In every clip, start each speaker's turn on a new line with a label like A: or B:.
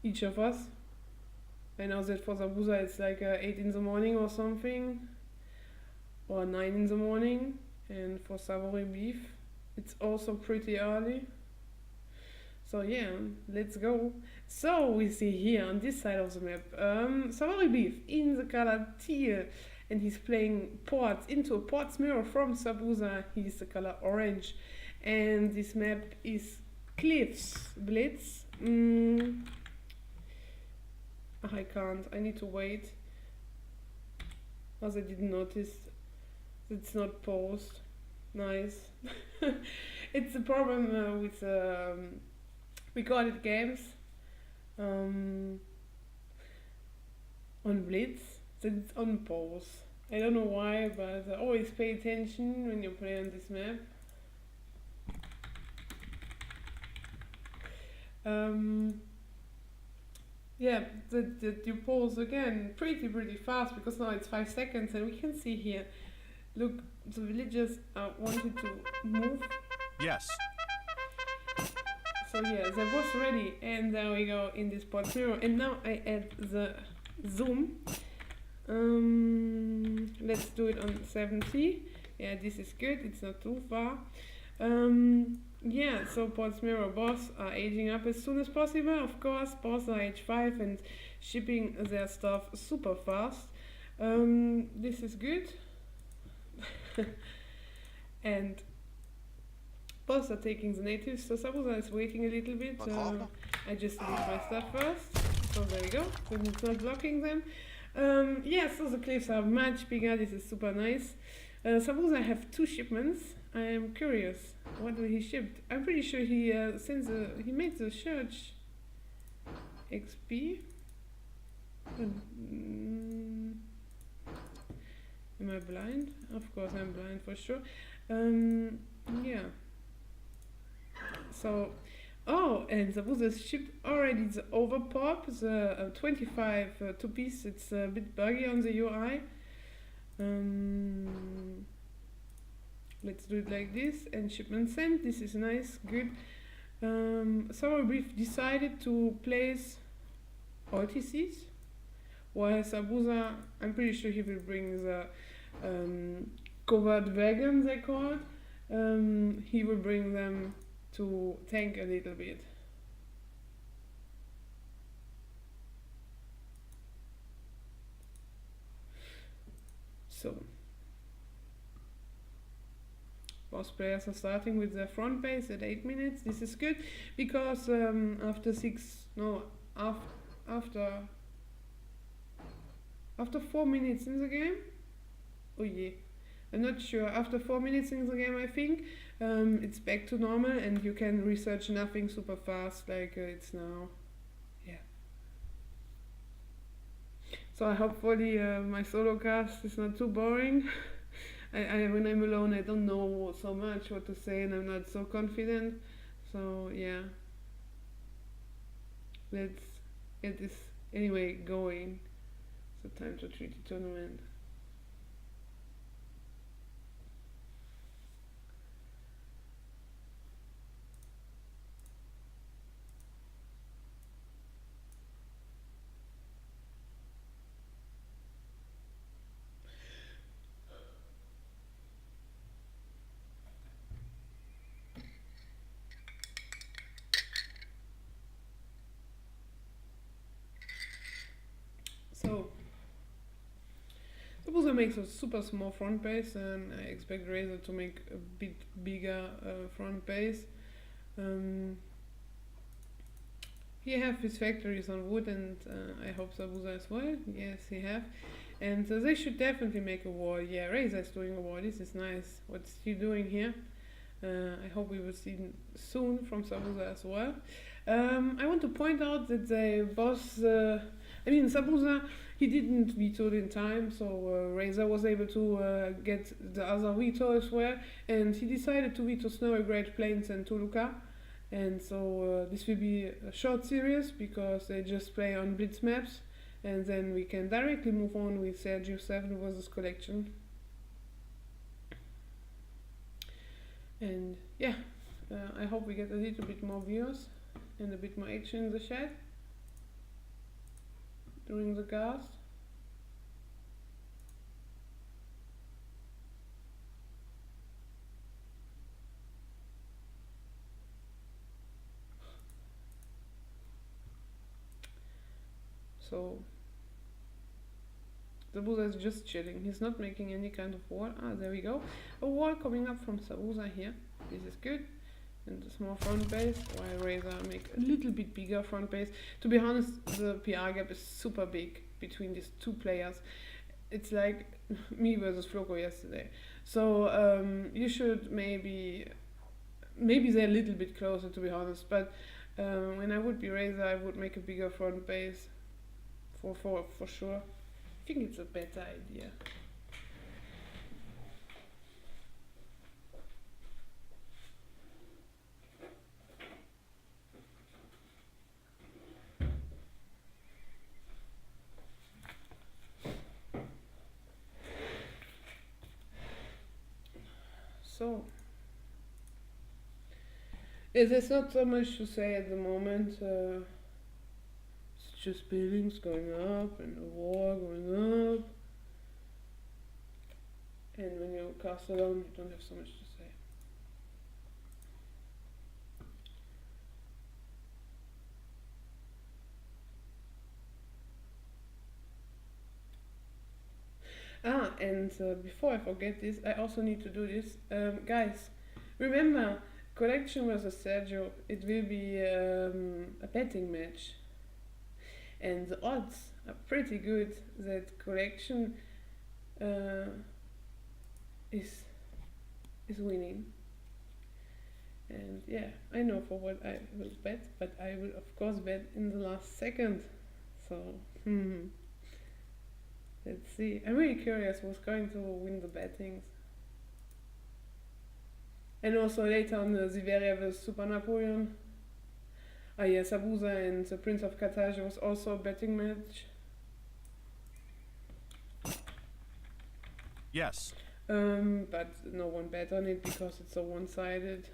A: each of us. I know that for sabusa it's like 8 in the morning or something, or 9 in the morning, and for savory beef it's also pretty early. So yeah, let's go. So we see here on this side of the map, savory beef in the color teal, and he's playing ports into a ports mirror from sabusa. He's the color orange, and this map is Cliffs Blitz. I can't. I need to wait, as I didn't notice it's not paused. Nice. It's a problem with recorded games on Blitz, that it's on pause. I don't know why, but always pay attention when you play on this map. Yeah, that you pause again pretty fast, because now it's 5 seconds, and we can see here, look, the villagers wanted to move.
B: Yes.
A: So yeah, they're both ready, and there we go in this pod mirror. And now I add the zoom. Let's do it on 70. Yeah, this is good, it's not too far. Yeah, so Pod's Mirror boss are aging up as soon as possible. Of course, boss are age 5 and shipping their stuff super fast. This is good. And boss are taking the natives, so sabusa is waiting a little bit. I just delete my stuff first. So there we go, then it's not blocking them. Yeah, so the cliffs are much bigger. This is super nice. Sabusa have 2 shipments. I am curious, what will he ship? I'm pretty sure he he made the church XP. Am I blind? Of course I'm blind for sure. Yeah. So, oh, and Sabusa shipped already the overpop, the 25 2-piece. It's a bit buggy on the UI. Let's do it like this, and shipment sent. This is nice, good. Sour Brief decided to place OTCs, while Sabusa, I'm pretty sure he will bring the covered wagon, they call it. He will bring them to tank a little bit. So both players are starting with their front base at 8 minutes. This is good, because after 4 minutes in the game, oh yeah, I'm not sure, after 4 minutes in the game I think, it's back to normal and you can research nothing super fast like it's now. Yeah. So hopefully my solo cast is not too boring. When I'm alone, I don't know so much what to say, and I'm not so confident. So yeah, let's get this anyway going. So time to treat the tournament. So Sabusa makes a super small front base, and I expect Razor to make a bit bigger front base. He have his factories on wood, and I hope Sabusa as well. Yes, he have. And they should definitely make a wall. Yeah, Razor is doing a wall. This is nice. What's he doing here? I hope we will see soon from Sabusa as well. I want to point out that the boss, Sabusa, he didn't veto in time, so Razor was able to get the other veto as well, and he decided to veto Snowy Great Plains and Toluca, and so this will be a short series because they just play on Blitz maps, and then we can directly move on with Sergio 7 versus Collection. And yeah, I hope we get a little bit more viewers and a bit more action in the chat. during the cast. So Sabusa is just chilling. He's not making any kind of wall. Ah, there we go. A wall coming up from Sabusa here. This is good. And a small front base, while Razor make a little bit bigger front base. To be honest, the PR gap is super big between these two players. It's like me versus Floco yesterday. So you should maybe they're a little bit closer, to be honest. But when I would be Razor, I would make a bigger front base for sure. I think it's a better idea. So, there's not so much to say at the moment. It's just buildings going up and a war going up. And when you cast alone, you don't have so much to say. Ah, and before I forget this, I also need to do this. Guys, remember, Collection versus Sergio, it will be a betting match. And the odds are pretty good that Collection is winning. And yeah, I know for what I will bet, but I will of course bet in the last second. So, let's see. I'm really curious who's going to win the bettings. And also later on, Siberia vs Super Napoleon. Ah yeah, Sabusa and the Prince of Carthage was also a betting match.
B: Yes.
A: But no one bet on it because it's so one-sided.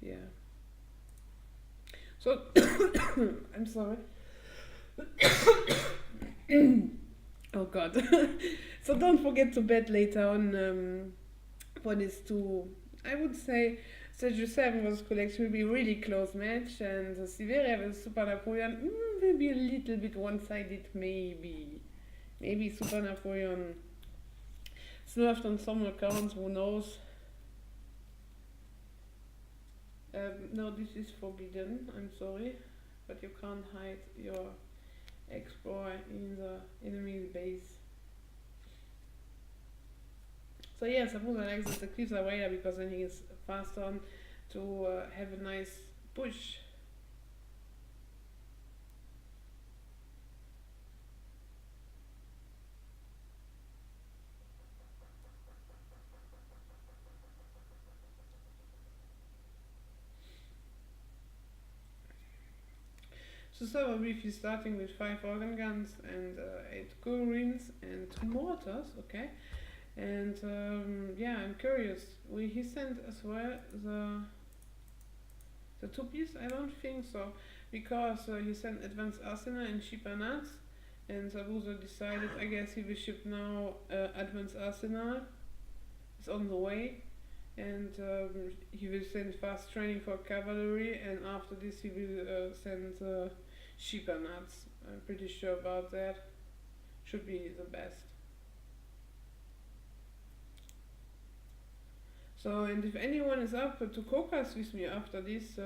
A: Yeah. So, I'm sorry. Oh god. So don't forget to bet later on for this two. I would say Sergio 7 vs Collection will be a really close match, and Siberia vs Super Napoleon will be a little bit one-sided, maybe. Maybe Super Napoleon smurfed on some accounts, who knows. No, this is forbidden, I'm sorry, but you can't hide your explorer in the enemy's base. So yeah, Sabusa likes that the cliffs are wider because then he is faster on to have a nice push. So Server Brief is starting with 5 organ guns and 8 Gurins and 2 mortars, okay? And yeah, I'm curious. He sent as well the 2-piece? I don't think so, because he sent Advanced Arsenal and cheaper nuts, and Sabusa decided, I guess he will ship now Advanced Arsenal. It's on the way, and he will send fast training for cavalry, and after this he will send cheaper nuts. I'm pretty sure about that. Should be the best. So, and if anyone is up to co-cast with me after this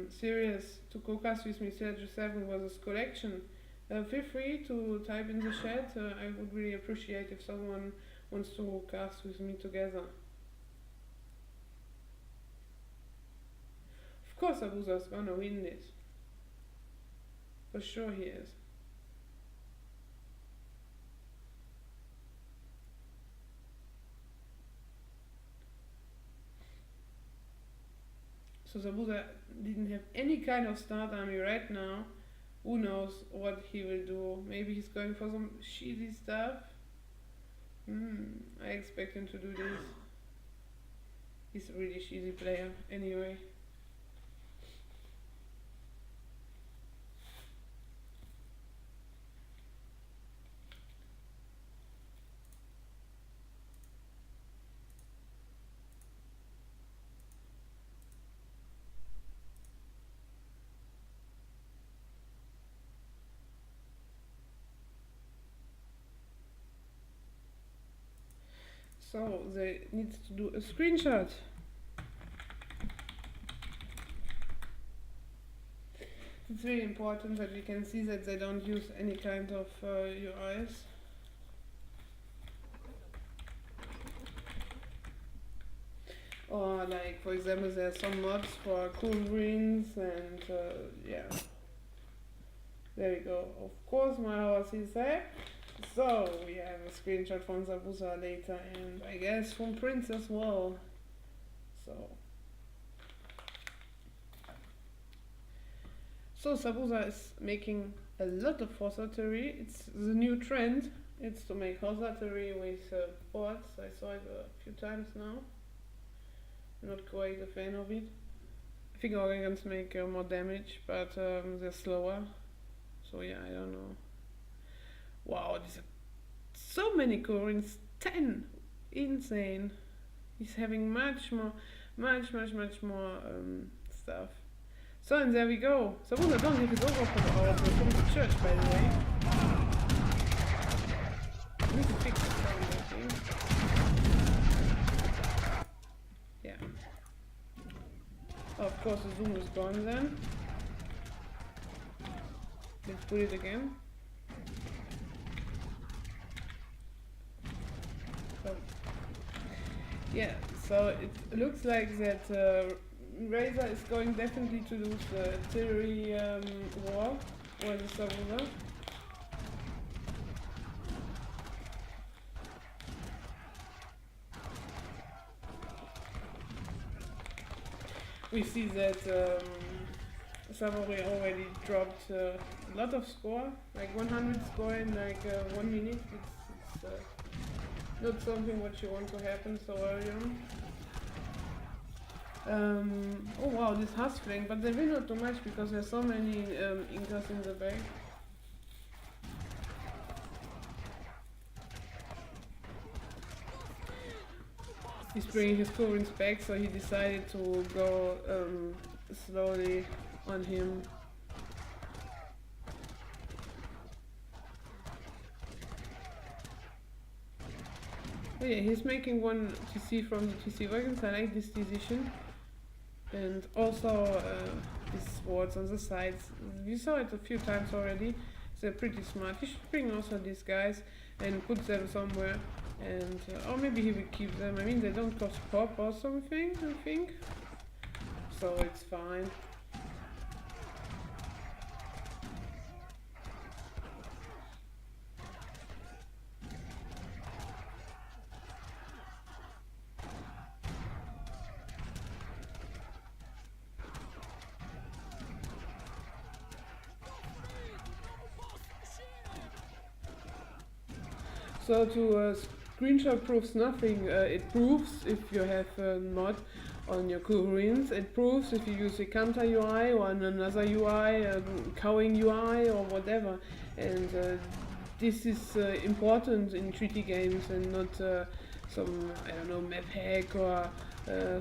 A: series, to co-cast with me Sergio 7 vs Collection, feel free to type in the chat. I would really appreciate if someone wants to cast with me together. Of course Abusa's gonna win this. For sure he is. So Sabusa didn't have any kind of start army right now. Who knows what he will do? Maybe he's going for some cheesy stuff. I expect him to do this. He's a really cheesy player anyway. So they need to do a screenshot. It's really important that we can see that they don't use any kind of UIs. Or like, for example, there are some mods for cool greens and yeah. There we go. Of course my horse is there. So we have a screenshot from Sabusa later and I guess from Prince as well. So Sabusa is making a lot of horse artillery. It's the new trend. It's to make horse artillery with boards. I saw it a few times now. Not quite a fan of it. I think organs make more damage, but they're slower. So yeah, I don't know. Wow, there's so many coins. 10! Insane. He's having much more stuff. So, and there we go. Sabusa don't have his overpower from the church, by the way. I need to fix the sound, I think. Yeah. Oh, of course, the zoom is gone then. Let's put it again. So, yeah, so it looks like that Razor is going definitely to lose the artillery war or the Sabusa. We see that Samurai already dropped a lot of score, like 100 score in like 1 minute. It's not something what you want to happen so early on. Oh wow, this has flank, but they will not too much because there's so many Incas in the back. He's bringing his currents back, so he decided to go slowly on him. Oh yeah, he's making one TC from the TC wagons. I like this decision. And also these swords on the sides. We saw it a few times already. They're pretty smart. He should bring also these guys and put them somewhere. And or maybe he will keep them. I mean, they don't cost pop or something, I think. So it's fine. So to screenshot proves nothing. It proves if you have a mod on your currents. It proves if you use a counter UI or another UI, cowing UI or whatever. And this is important in treaty games and not some, I don't know, map hack or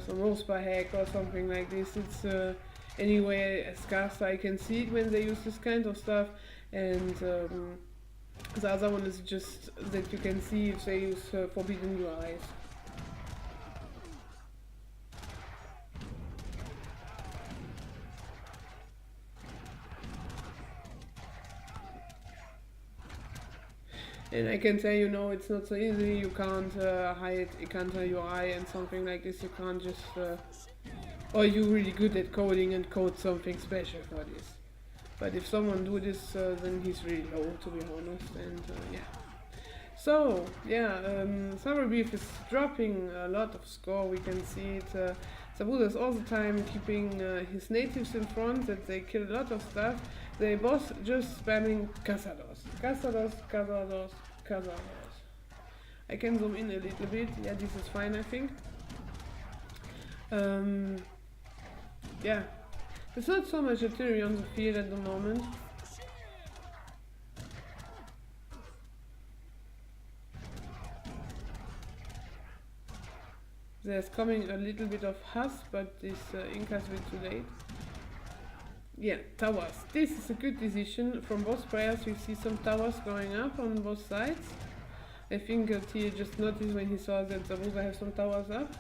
A: some rosebar hack or something like this. It's anyway scarce I can see it when they use this kind of stuff. And the other one is just that you can see if they use forbidden UIs. And I can tell you, no, it's not so easy. You can't hide a counter UI and something like this. You can't just, or you're really good at coding and code something special for this. But if someone do this, then he's really low, to be honest, and yeah. So, yeah, Summer Beef is dropping a lot of score, we can see it. Sabusa is all the time keeping his natives in front, that they kill a lot of stuff. They both just spamming cazados. Cazados, cazados, cazados. I can zoom in a little bit, yeah, this is fine, I think. Um, yeah, there's not so much artillery on the field at the moment. There's coming a little bit of Huss, but this Inca's a bit too late. Yeah, towers. This is a good decision from both players. We see some towers going up on both sides. I think he just noticed when he saw that sabusa have some towers up.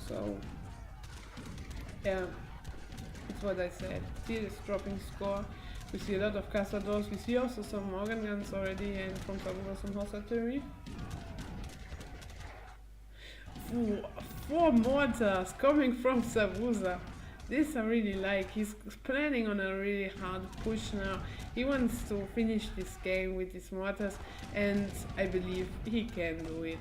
A: So, yeah, that's what I said. Steel is dropping score. We see a lot of cazadors. We see also some organ guns already, and from sabusa some horse artillery. Four mortars coming from sabusa. This I really like. He's planning on a really hard push now. He wants to finish this game with his mortars, and I believe he can do it.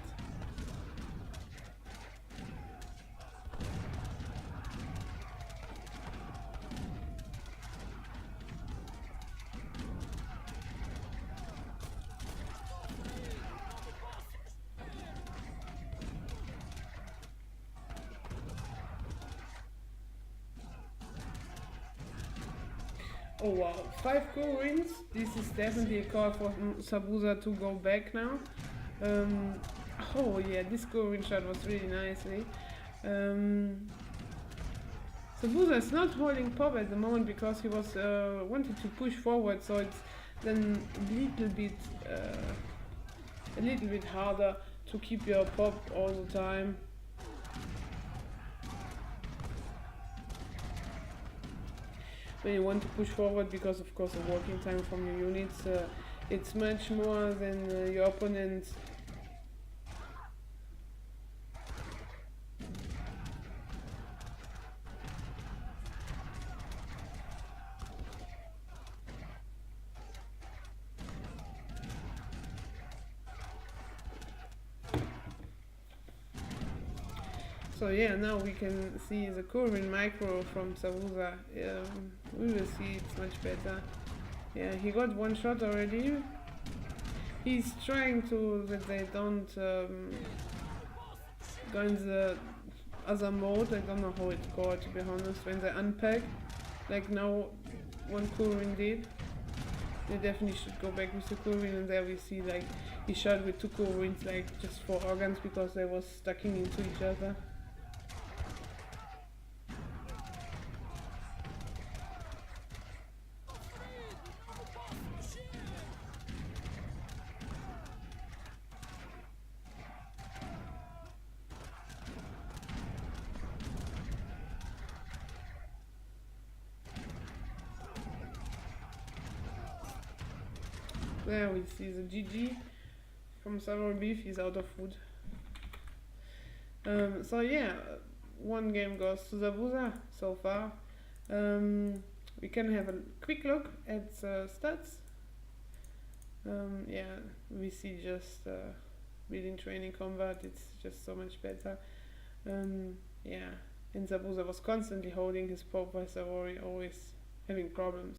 A: Oh wow, 5 goal wins. This is definitely a call for sabusa to go back now. Oh yeah, this goal win shot was really nice. Sabusa is not holding pop at the moment because he was wanted to push forward, so it's then a little bit harder to keep your pop all the time. When you want to push forward, because of course the working time from your units, it's much more than your opponent. So yeah, now we can see the current micro from sabusa. We will see it's much better. Yeah, he got one shot already. He's trying to that they don't go in the other mode. I don't know how it's called, to be honest. When they unpack, like now one Kurin did. They definitely should go back with the Kurin, and there we see like he shot with 2 Kurins, like just 4 organs because they was stucking into each other. There we see the GG from Sour Beef. He's out of food. So yeah, one game goes to sabusa so far. We can have a quick look at the stats. Yeah, we see just within training combat, it's just so much better. Yeah, and sabusa was constantly holding his pop while Savori always having problems.